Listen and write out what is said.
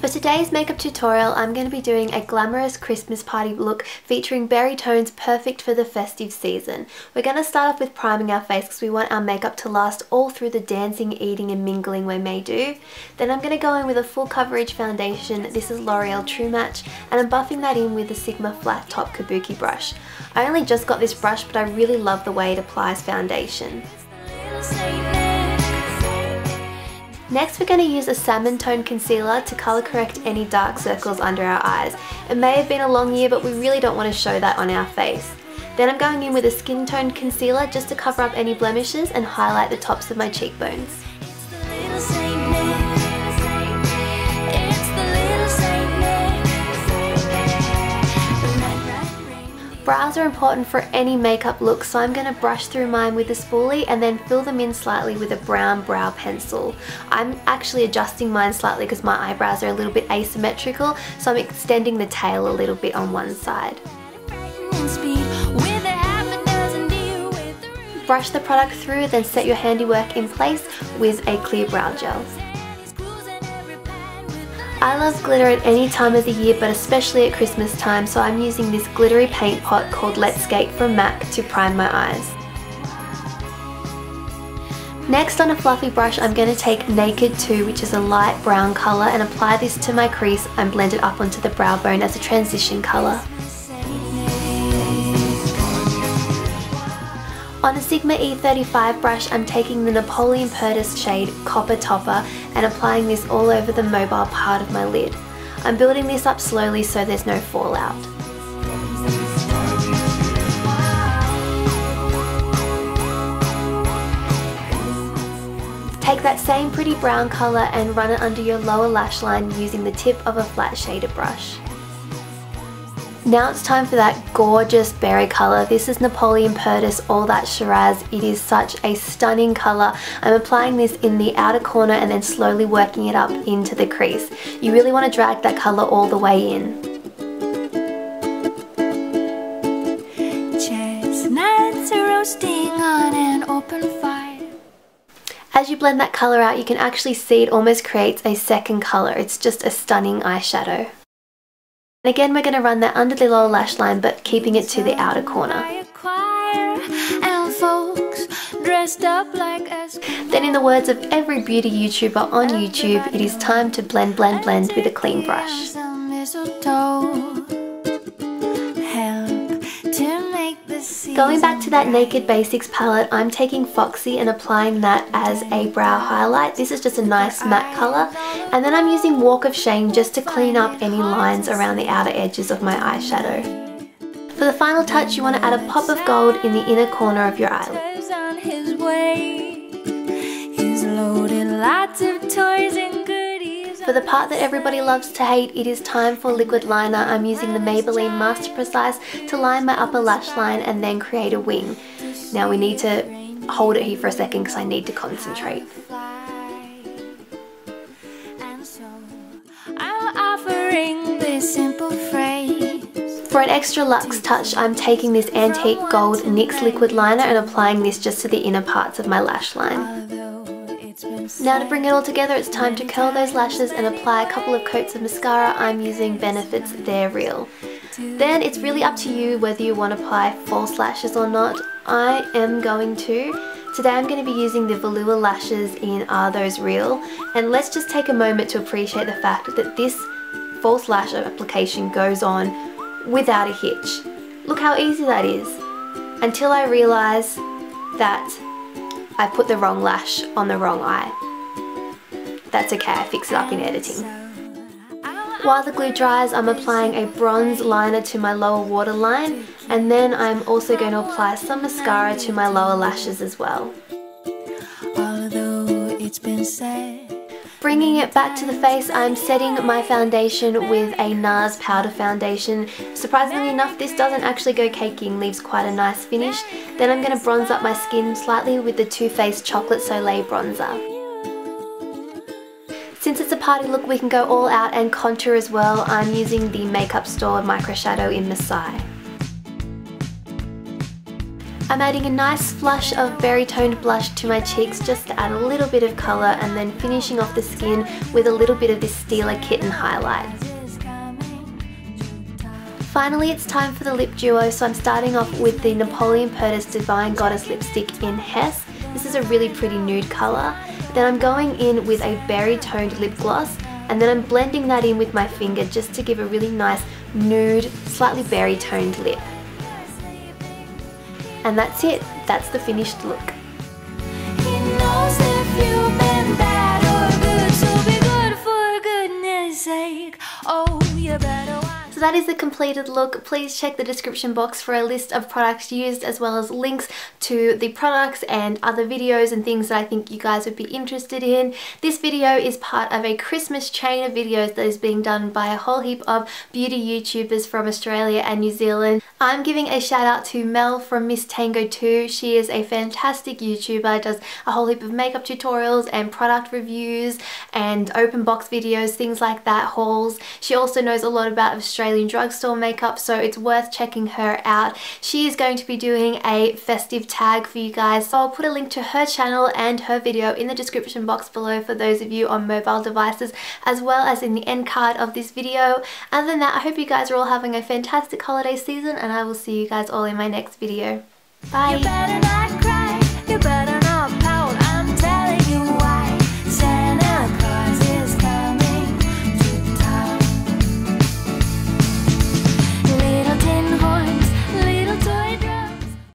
today's makeup tutorial, I'm going to be doing a glamorous Christmas party look featuring berry tones perfect for the festive season. We're going to start off with priming our face because we want our makeup to last all through the dancing, eating and mingling we may do. Then I'm going to go in with a full coverage foundation. This is L'Oreal True Match, and I'm buffing that in with the Sigma flat top kabuki brush. I only just got this brush, but I really love the way it applies foundation. Next, we're going to use a salmon tone concealer to colour correct any dark circles under our eyes. It may have been a long year, but we really don't want to show that on our face. Then I'm going in with a skin tone concealer just to cover up any blemishes and highlight the tops of my cheekbones. Brows are important for any makeup look, so I'm going to brush through mine with a spoolie and then fill them in slightly with a brown brow pencil. I'm actually adjusting mine slightly because my eyebrows are a little bit asymmetrical, so I'm extending the tail a little bit on one side. Brush the product through, then set your handiwork in place with a clear brow gel. I love glitter at any time of the year, but especially at Christmas time, so I'm using this glittery paint pot called Let's Skate from MAC to prime my eyes. Next, on a fluffy brush, I'm going to take Naked 2, which is a light brown colour, and apply this to my crease and blend it up onto the brow bone as a transition colour. On a Sigma E35 brush, I'm taking the Napoleon Purtis shade Copper Topper and applying this all over the mobile part of my lid. I'm building this up slowly so there's no fallout. Take that same pretty brown colour and run it under your lower lash line using the tip of a flat shader brush. Now it's time for that gorgeous berry colour. This is Napoleon Purtis All That Shiraz. It is such a stunning colour. I'm applying this in the outer corner and then slowly working it up into the crease. You really want to drag that colour all the way in. Chestnuts are roasting on an open fire. As you blend that colour out, you can actually see it almost creates a second colour. It's just a stunning eyeshadow. And again, we're going to run that under the lower lash line, but keeping it to the outer corner. Then in the words of every beauty YouTuber on YouTube, it is time to blend, blend, blend with a clean brush. Going back to that Naked Basics palette, I'm taking Foxy and applying that as a brow highlight. This is just a nice matte colour. And then I'm using Walk of Shame just to clean up any lines around the outer edges of my eyeshadow. For the final touch, you want to add a pop of gold in the inner corner of your eyelid. For the part that everybody loves to hate, it is time for liquid liner. I'm using the Maybelline Master Precise to line my upper lash line and then create a wing. Now we need to hold it here for a second because I need to concentrate. For an extra luxe touch, I'm taking this Antique Gold NYX liquid liner and applying this just to the inner parts of my lash line. Now to bring it all together, it's time to curl those lashes and apply a couple of coats of mascara. I'm using Benefit's They're Real. Then it's really up to you whether you want to apply false lashes or not. I am going to. Today I'm going to be using the Velour lashes in Are Those Real? And let's just take a moment to appreciate the fact that this false lash application goes on without a hitch. Look how easy that is. Until I realise that I put the wrong lash on the wrong eye. That's okay, I fix it up in editing. While the glue dries, I'm applying a bronze liner to my lower waterline, and then I'm also going to apply some mascara to my lower lashes as well. Bringing it back to the face, I'm setting my foundation with a NARS powder foundation. Surprisingly enough, this doesn't actually go caking, leaves quite a nice finish. Then I'm going to bronze up my skin slightly with the Too Faced Chocolate Soleil bronzer. Since it's a party look, we can go all out and contour as well. I'm using the Makeup Store Micro Shadow in Masai. I'm adding a nice flush of berry toned blush to my cheeks just to add a little bit of colour, and then finishing off the skin with a little bit of this Steeler Kitten highlight. Finally, it's time for the lip duo, so I'm starting off with the Napoleon Purtis Divine Goddess lipstick in Hess. This is a really pretty nude colour. Then I'm going in with a berry toned lip gloss, and then I'm blending that in with my finger just to give a really nice nude, slightly berry toned lip. And that's it. That's the finished look. So that is the completed look. Please check the description box for a list of products used, as well as links to the products and other videos and things that I think you guys would be interested in. This video is part of a Christmas chain of videos that is being done by a whole heap of beauty YouTubers from Australia and New Zealand. I'm giving a shout out to Mel from Miss Tango 2. She is a fantastic YouTuber, does a whole heap of makeup tutorials and product reviews and open box videos, things like that, hauls. She also knows a lot about Australian drugstore makeup, so it's worth checking her out. She is going to be doing a festive tag for you guys, so I'll put a link to her channel and her video in the description box below for those of you on mobile devices, as well as in the end card of this video. Other than that, I hope you guys are all having a fantastic holiday season, and I will see you guys all in my next video. Bye! You better not cry, you better